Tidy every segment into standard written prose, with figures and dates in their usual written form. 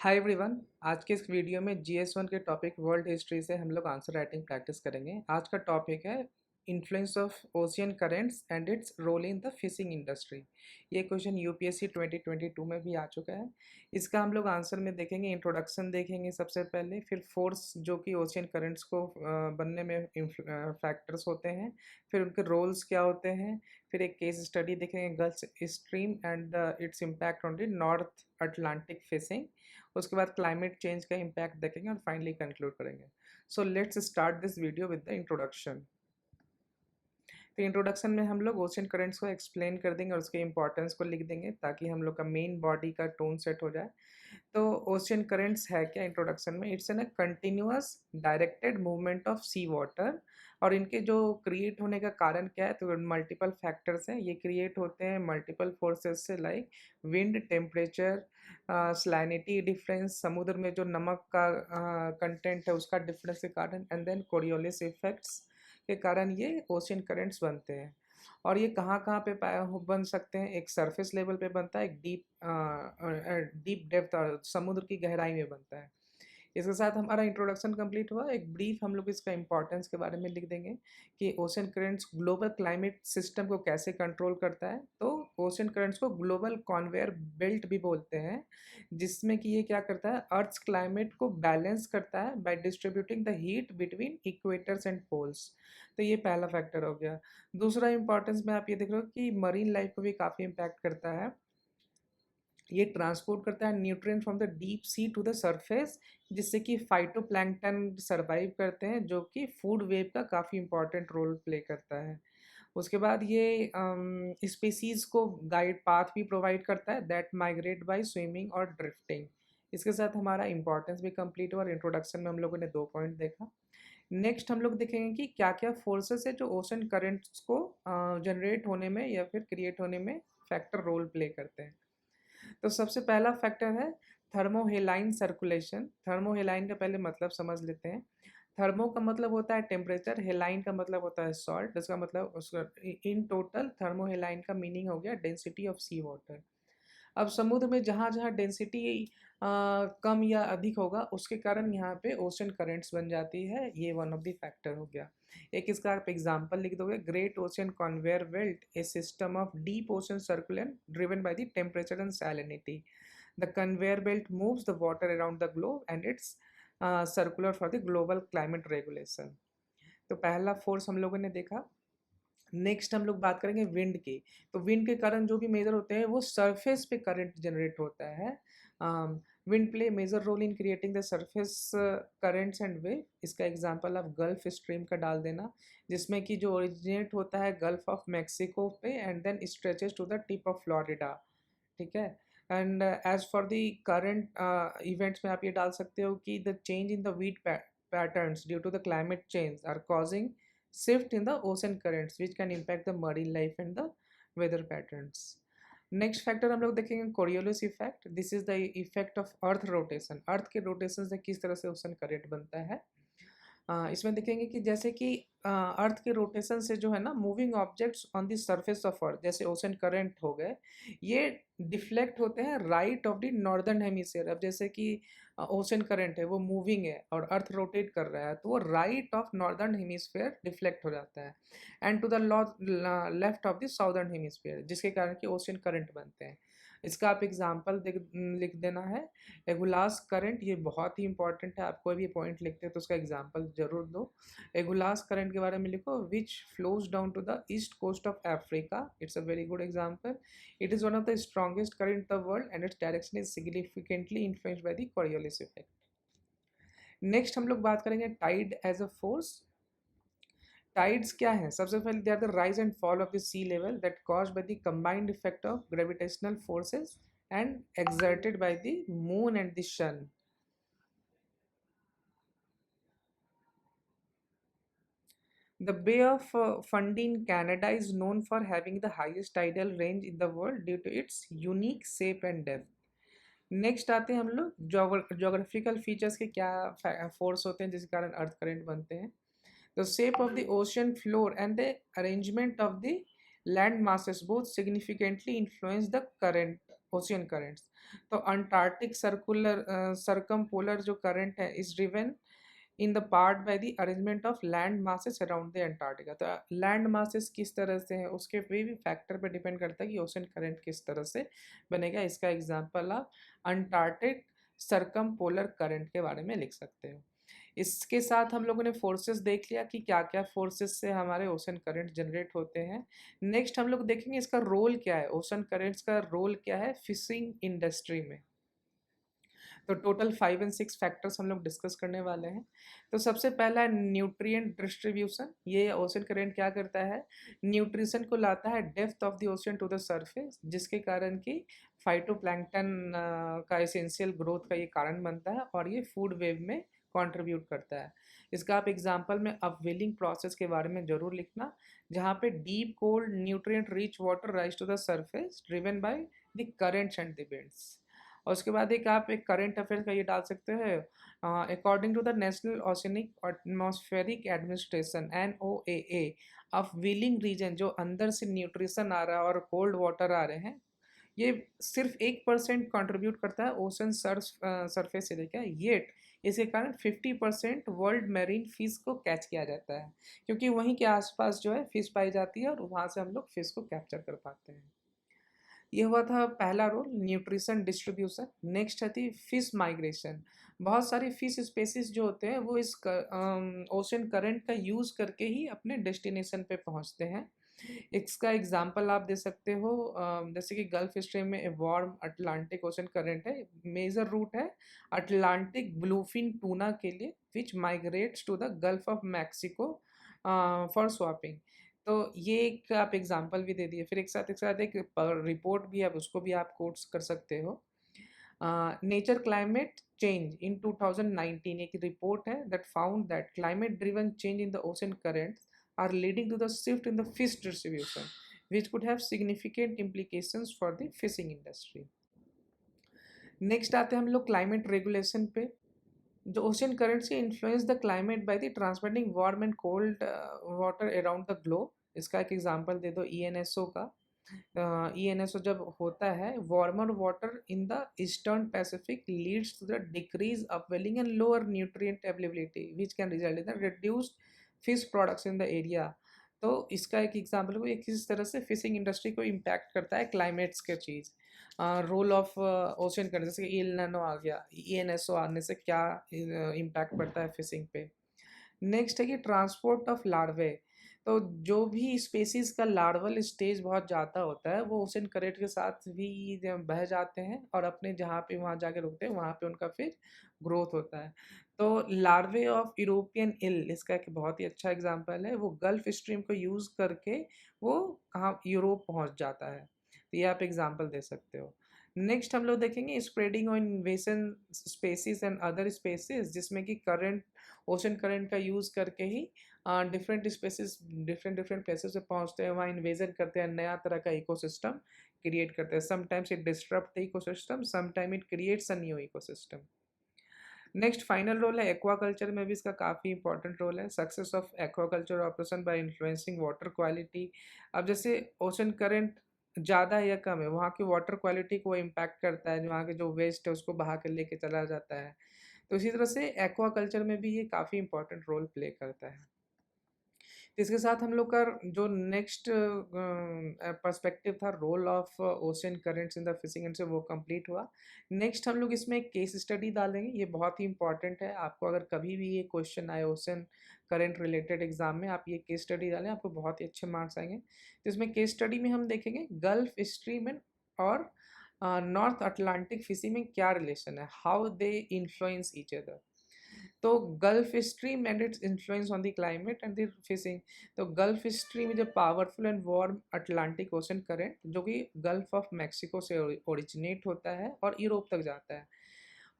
Hi everyone. आज के इस वीडियो में GS1 के टॉपिक वर्ल्ड हिस्ट्री से हम लोग आंसर राइटिंग प्रैक्टिस करेंगे। आज का टॉपिक है influence of ocean currents and its role in the fishing industry. ये क्वेश्चन यूपीएससी 2022 में भी आ चुका है। इसका हम लोग आंसर में देखेंगे, इंट्रोडक्शन देखेंगे सबसे पहले, फिर फोर्स जो कि ओशियन करेंट्स को बनने में फैक्टर्स होते हैं, फिर उनके रोल्स क्या होते हैं, फिर एक केस स्टडी देखेंगे Gulf Stream and its impact on the north Atlantic fishing. उसके बाद क्लाइमेट चेंज का इम्पैक्ट देखेंगे और फाइनली कंक्लूड करेंगे। So let's start this video with the introduction. तो इंट्रोडक्शन में हम लोग ओशियन करेंट्स को एक्सप्लेन कर देंगे और उसके इंपॉर्टेंस को लिख देंगे ताकि हम लोग का मेन बॉडी का टोन सेट हो जाए। तो ओशियन करेंट्स है क्या इंट्रोडक्शन में? It's an a continuous directed movement of sea water. और इनके जो क्रिएट होने का कारण क्या है, तो मल्टीपल फैक्टर्स हैं। ये क्रिएट होते हैं मल्टीपल फोर्सेस से, लाइक विंड, टेम्परेचर, सलाइनिटी डिफरेंस, समुद्र में जो नमक का कंटेंट है उसका डिफरेंस के कारण, एंड देन कोरियोलिस इफेक्ट्स के कारण ये ओशियन करेंट्स बनते हैं। और ये कहाँ कहाँ पे बन सकते हैं? एक सरफेस लेवल पे बनता है, एक डीप डेप्थ और समुद्र की गहराई में बनता है। इसके साथ हमारा इंट्रोडक्शन कंप्लीट हुआ। एक ब्रीफ हम लोग इसका इंपॉर्टेंस के बारे में लिख देंगे कि ocean currents global climate system को कैसे कंट्रोल करता है। तो ओशन करेंट्स को ग्लोबल कॉन्वेयर बेल्ट भी बोलते हैं, जिसमें कि ये क्या करता है, अर्थ क्लाइमेट को बैलेंस करता है by distributing the heat between equators and poles. तो ये पहला फैक्टर हो गया। दूसरा इंपॉर्टेंस में आप ये देख रहे हो कि मरीन लाइफ को भी काफ़ी इम्पैक्ट करता है। ये ट्रांसपोर्ट करता है nutrient from the deep sea to the surface, जिससे कि फाइटोप्लैंक्टन सर्वाइव करते हैं, जो कि फूड वेब का काफ़ी इंपॉर्टेंट रोल प्ले करता है। उसके बाद ये स्पीसीज को गाइड पाथ भी प्रोवाइड करता है दैट माइग्रेट बाय स्विमिंग और ड्रिफ्टिंग। इसके साथ हमारा इंपॉर्टेंस भी कंप्लीट हुआ और इंट्रोडक्शन में हम लोगों ने 2 पॉइंट देखा। नेक्स्ट हम लोग देखेंगे कि क्या क्या फोर्सेस है जो ओशन करंट्स को जनरेट होने में या फिर क्रिएट होने में फैक्टर रोल प्ले करते हैं। तो सबसे पहला फैक्टर है थर्मोहेलाइन सर्कुलेशन। थर्मोहेलाइन का पहले मतलब समझ लेते हैं। थर्मो का मतलब होता है टेम्परेचर, हेलाइन का मतलब होता है सॉल्ट। इसका मतलब उसका इन टोटल थर्मोहेलाइन का मीनिंग हो गया डेंसिटी ऑफ सी वाटर। अब समुद्र में जहाँ जहाँ डेंसिटी कम या अधिक होगा उसके कारण यहाँ पे ओशन करेंट्स बन जाती है। ये वन ऑफ द फैक्टर हो गया। एक इसका आप एग्जांपल लिख दोगे, great ocean conveyor belt, A system of deep ocean circulation driven by the temperature and salinity. The conveyor belt moves the water around the globe and it's circular for the global climate regulation. तो पहला force हम लोगों ने देखा। Next हम लोग बात करेंगे विंड की। तो विंड के कारण जो भी मेजर होते हैं वो सरफेस पे करंट जनरेट होता है। Wind play major role in creating the surface currents and wave. इसका एग्जांपल आप गल्फ स्ट्रीम का डाल देना, जिसमें कि जो ओरिजिनेट होता है गल्फ ऑफ मैक्सिको पे and then stretches to the tip of Florida. ठीक है। And as for the current events में आप ये डाल सकते हो कि the change in the wheat patterns due to the climate change are causing shift in the ocean currents which can impact the marine life and the weather patterns. Next factor हम लोग देखेंगे Coriolis effect. This is the effect of earth rotation. Earth के rotation से किस तरह से ocean current बनता है। इसमें देखेंगे कि जैसे कि अर्थ के रोटेशन से जो है ना, moving objects on the surface of earth जैसे ओशन करंट हो गए, ये डिफ्लेक्ट होते हैं right of the northern hemisphere. अब जैसे कि ओशन करंट है वो मूविंग है और अर्थ रोटेट कर रहा है, तो वो right of northern hemisphere deflect हो जाता है and to the left of the southern hemisphere, जिसके कारण कि ओशन करंट बनते हैं। इसका आप एग्जाम्पल लिख देना है। एगुलास करंट, ये बहुत ही इंपॉर्टेंट है। आप कोई भी पॉइंट लिखते हैं तो उसका एग्जाम्पल जरूर दो। एगुलास करंट के बारे में लिखो, which flows down to the east coast of Africa. It's a very good example. It is one of the strongest current in the world and its direction is significantly influenced by the Coriolis effect. Next हम लोग बात करेंगे tide as a force. Tides क्या है? सबसे पहले they are the rise and fall of the sea level that caused by the combined effect of gravitational forces and exerted by the moon and the sun. The Bay of Fundy in Canada is known for having the highest tidal range in the world due to its unique shape and depth. Next आते हैं हम लोग geographical features के क्या force होते हैं जिसके कारण अर्थ करंट बनते हैं। The shape of the ocean floor and the arrangement of the land masses both significantly influence the current. Ocean currents. तो अंटार्कटिक सर्कुलर सरकमपोलर जो करंट है is driven in the part by the arrangement of land masses around the Antarctica. तो land masses किस तरह से है उसके भी फैक्टर पे डिपेंड करता है कि ओशन करंट किस तरह से बनेगा। इसका एग्जांपल आप अंटार्कटिक सरकम पोलर करंट के बारे में लिख सकते हो। इसके साथ हम लोगों ने फोर्सेस देख लिया कि क्या क्या फोर्सेस से हमारे ओशन करंट जनरेट होते हैं। नेक्स्ट हम लोग देखेंगे इसका रोल क्या है, ओशन करंट्स का रोल क्या है फिशिंग इंडस्ट्री में। तो टोटल 5 एंड 6 फैक्टर्स हम लोग डिस्कस करने वाले हैं। तो सबसे पहला है न्यूट्रिएंट डिस्ट्रीब्यूशन। ये ओशन करंट क्या करता है, न्यूट्रिशन को लाता है depth of the ocean to the surface, जिसके कारण कि फाइटोप्लैंक्टन का एसेंशियल ग्रोथ का ये कारण बनता है और ये फूड वेब में कंट्रीब्यूट करता है। इसका आप एग्जांपल में अपवेलिंग प्रोसेस के बारे में जरूर लिखना, जहाँ पे deep cold nutrient rich water rise to the surface driven by the currents and the winds. और उसके बाद एक आप एक करंट अफेयर का ये डाल सकते हैं, according to the national oceanic atmospheric administration NOAA, upwelling region जो अंदर से न्यूट्रिशन आ रहा है और कोल्ड वाटर आ रहे हैं, ये सिर्फ 1% कंट्रीब्यूट करता है ओशन सरफेस एरिया का, येट इसके कारण 50% वर्ल्ड मेरीन फिश को कैच किया जाता है, क्योंकि वहीं के आसपास जो है फिश पाई जाती है और वहाँ से हम लोग फिश को कैप्चर कर पाते हैं। ये हुआ था पहला रोल, न्यूट्रिशन डिस्ट्रीब्यूशन। नेक्स्ट है थी फिश माइग्रेशन। बहुत सारी फिश स्पेसीज जो होते हैं वो इस ओशन करंट का यूज़ करके ही अपने डेस्टिनेशन पे पहुंचते हैं। इसका एग्जांपल आप दे सकते हो, जैसे कि गल्फ स्ट्रीम में वार्म अटलांटिक ओशन करंट है, मेजर रूट है अटलांटिक ब्लूफिन टूना के लिए which migrates to the Gulf of Mexico for swapping. तो ये एक आप एग्जांपल भी दे दिए, फिर एक साथ एक रिपोर्ट भी है, उसको भी आप कोट्स कर सकते हो। नेचर क्लाइमेट चेंज इन 2019 एक रिपोर्ट है that found that climate driven change in the ocean currents are leading to the shift in the fish distribution, which could have significant implications for the fishing industry. Next आते हैं हम लोग climate regulation पे। जो ocean currents influence the climate by the transmitting warm and cold water around the globe. इसका एक example दे दो ENSO का। ENSO जब होता है, warmer water in the eastern Pacific leads to the decrease upwelling and lower nutrient availability which can result in the reduced fish products in the area. तो इसका एक एग्जांपल को, ये किस तरह से फिशिंग इंडस्ट्री को इम्पैक्ट करता है क्लाइमेट्स के चीज़। रोल ऑफ ओशन करंट, जैसे कि इल नैनो आ गया, ENSO आने से क्या इम्पैक्ट पड़ता है फिशिंग पे। नेक्स्ट है कि ट्रांसपोर्ट ऑफ लार्वे। तो जो भी स्पेसीज का लार्वल स्टेज बहुत ज़्यादा होता है वो ओशन करंट के साथ भी बह जाते हैं और अपने जहाँ पे वहाँ जाके रुकते हैं, वहाँ पे उनका फिर ग्रोथ होता है। तो लार्वे ऑफ यूरोपियन इल इसका एक बहुत ही अच्छा एग्जांपल है, वो गल्फ स्ट्रीम को यूज़ करके वो कहाँ यूरोप पहुँच जाता है। तो ये आप एग्जांपल दे सकते हो। नेक्स्ट हम लोग देखेंगे spreading on invasion species and other species, जिसमें कि करंट ओशन करंट का यूज़ करके ही different species different different places पे पहुंचते हैं, वहाँ इन्वेजन करते हैं, नया तरह का इकोसिस्टम क्रिएट करते हैं। Sometimes it disturb the ecosystem, sometime it creates a new ecosystem. Next final role है एक्वाकल्चर में भी इसका काफ़ी इंपॉर्टेंट रोल है, success of aquaculture operation by influencing water quality. अब जैसे ओशन करंट ज़्यादा है या कम है, वहाँ की वाटर क्वालिटी को इम्पैक्ट करता है, वहाँ के जो वेस्ट है उसको बहा कर लेके चला जाता है। तो इसी तरह से एक्वाकल्चर में भी ये काफ़ी इंपॉर्टेंट रोल प्ले करता है। इसके साथ हम लोग का जो नेक्स्ट पर्सपेक्टिव था role of ocean currents in the fishing industry वो कंप्लीट हुआ। नेक्स्ट हम लोग इसमें एक केस स्टडी डालेंगे, ये बहुत ही इंपॉर्टेंट है। आपको अगर कभी भी ये क्वेश्चन आए ओशन करंट रिलेटेड एग्जाम में, आप ये केस स्टडी डालें, आपको बहुत ही अच्छे मार्क्स आएंगे। तो इसमें केस स्टडी में हम देखेंगे गल्फ स्ट्रीम और नॉर्थ अटलांटिक फिशिंग में क्या रिलेशन है, how they influence each other. तो Gulf Stream and its influence on the climate and the fishing. तो Gulf Stream is a powerful and warm Atlantic ocean current जो कि Gulf of Mexico से originate होता है और Europe तक जाता है।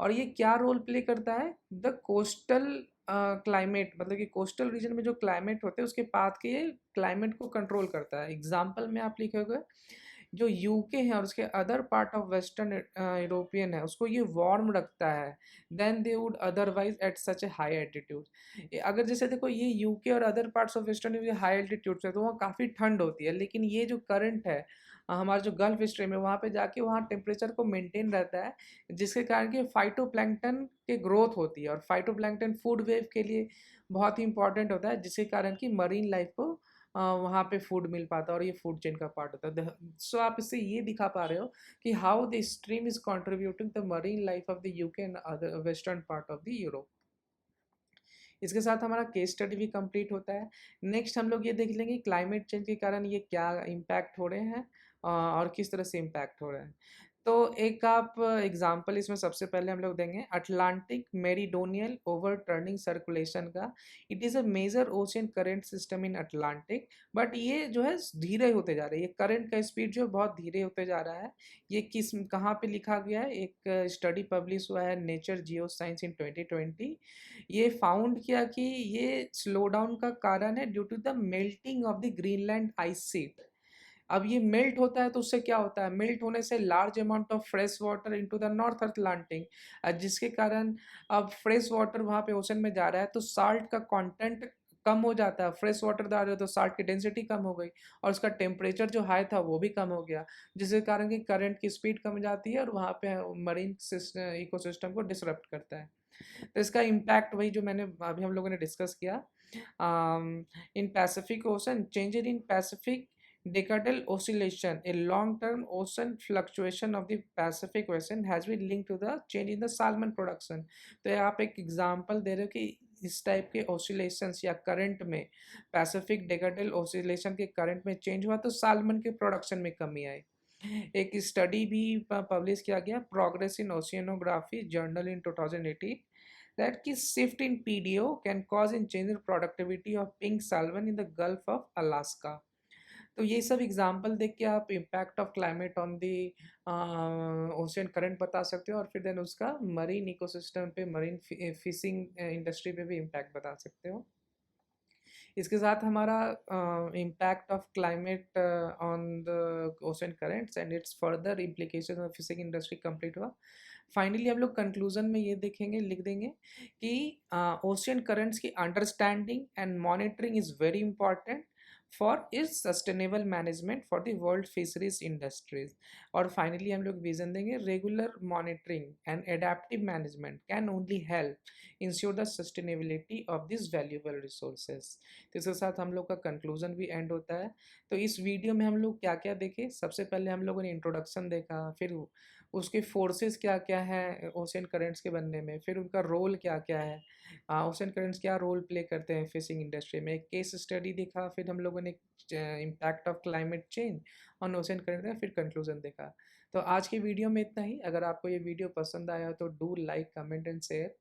और ये क्या रोल प्ले करता है, द कोस्टल क्लाइमेट, मतलब कि कोस्टल रीजन में जो क्लाइमेट होते हैं उसके पाथ के ये क्लाइमेट को कंट्रोल करता है। एग्जाम्पल में आप लिखोगे जो यूके है और उसके other part of western European है उसको ये वार्म रखता है then they would otherwise at such a high altitude. अगर जैसे देखो ये यूके और other parts of western high altitude से तो वहाँ काफ़ी ठंड होती है, लेकिन ये जो करंट है हमारा जो गल्फ स्ट्रीम है वहाँ पे जाके वहाँ टेम्परेचर को मेंटेन रहता है, जिसके कारण कि फाइटोप्लैंक्टन के ग्रोथ होती है, और फाइटोप्लैंक्टन फूड वेव के लिए बहुत ही इंपॉर्टेंट होता है, जिसके कारण कि मरीन लाइफ को वहाँ पे फूड मिल पाता है और ये फूड चेन का पार्ट होता है। सो आप इससे ये दिखा पा रहे हो कि how the stream is contributing the marine life of the UK and other western part of the Europe. इसके साथ हमारा केस स्टडी भी कंप्लीट होता है। नेक्स्ट हम लोग ये देख लेंगे क्लाइमेट चेंज के कारण ये क्या इम्पैक्ट हो रहे हैं और किस तरह से इम्पैक्ट हो रहे हैं। तो एक आप एग्जांपल इसमें सबसे पहले हम लोग देंगे अटलांटिक मेरीडोनियल ओवरटर्निंग सर्कुलेशन का। It is a major ocean current system in Atlantic, but ये जो है धीरे होते जा रहे हैं, ये करंट का स्पीड जो है बहुत धीरे होते जा रहा है। ये किस कहाँ पे लिखा गया है, एक स्टडी पब्लिश हुआ है नेचर जियो साइंस इन 2020। ये फाउंड किया कि ये स्लो डाउन का कारण है due to the melting of the Greenland ice sheet. अब ये मेल्ट होता है तो उससे क्या होता है, मेल्ट होने से large amount of fresh water into the north Atlantic, जिसके कारण अब फ्रेश वाटर वहाँ पे ओशन में जा रहा है तो साल्ट का कंटेंट कम हो जाता है। फ्रेश वाटर जा रहे हो तो साल्ट की डेंसिटी कम हो गई और उसका टेम्परेचर जो हाई था वो भी कम हो गया, जिसके कारण कि करंट की स्पीड कम जाती है और वहाँ पे मरीन इकोसिस्टम को डिसरप्ट करता है। तो इसका इम्पैक्ट वही जो मैंने अभी हम लोगों ने डिस्कस किया। In Pacific ocean, change in Pacific decadal oscillation, a long-term ocean fluctuation of the Pacific Ocean has been linked to the change in the salmon production। तो ये आप एक एग्जांपल दे रहे हो कि इस टाइप के oscillations या करंट में, पैसिफिक डेकाडल oscillation के करंट में चेंज हुआ तो सालमन के प्रोडक्शन में कमी आई। एक स्टडी भी पब्लिश किया गया, progress in oceanography journal in 2018, that की shift in PDO can cause in change in productivity of pink salmon in the Gulf of Alaska। तो ये सब एग्जांपल देख के आप impact of climate on the ocean current बता सकते हो और फिर देन उसका मरीन इकोसिस्टम पे, मरीन फिशिंग इंडस्ट्री पे भी इम्पैक्ट बता सकते हो। इसके साथ हमारा impact of climate on the ocean currents and it's further implication of fishing industry complete हुआ। फाइनली हम लोग कंक्लूजन में ये देखेंगे, लिख देंगे कि ओशियन करेंट्स की understanding and monitoring is very important for is sustainable management for the world fisheries industries. और फाइनली हम लोग विजन देंगे, regular monitoring and adaptive management can only help ensure the sustainability of this valuable resources. तो इसके साथ हम लोग का कंक्लूजन भी एंड होता है। तो इस वीडियो में हम लोग क्या क्या देखे, सबसे पहले हम लोगों ने इंट्रोडक्शन देखा, फिर उसके फोर्सेस क्या क्या हैं ओशियन करेंट्स के बनने में, फिर उनका रोल क्या क्या है, ओशियन करेंट्स क्या रोल प्ले करते हैं फिशिंग इंडस्ट्री में, एक केस स्टडी देखा, फिर हम लोगों ने impact of climate change on ocean current देखा, फिर कंक्लूजन देखा। तो आज की वीडियो में इतना ही। अगर आपको ये वीडियो पसंद आया तो do like, comment and share.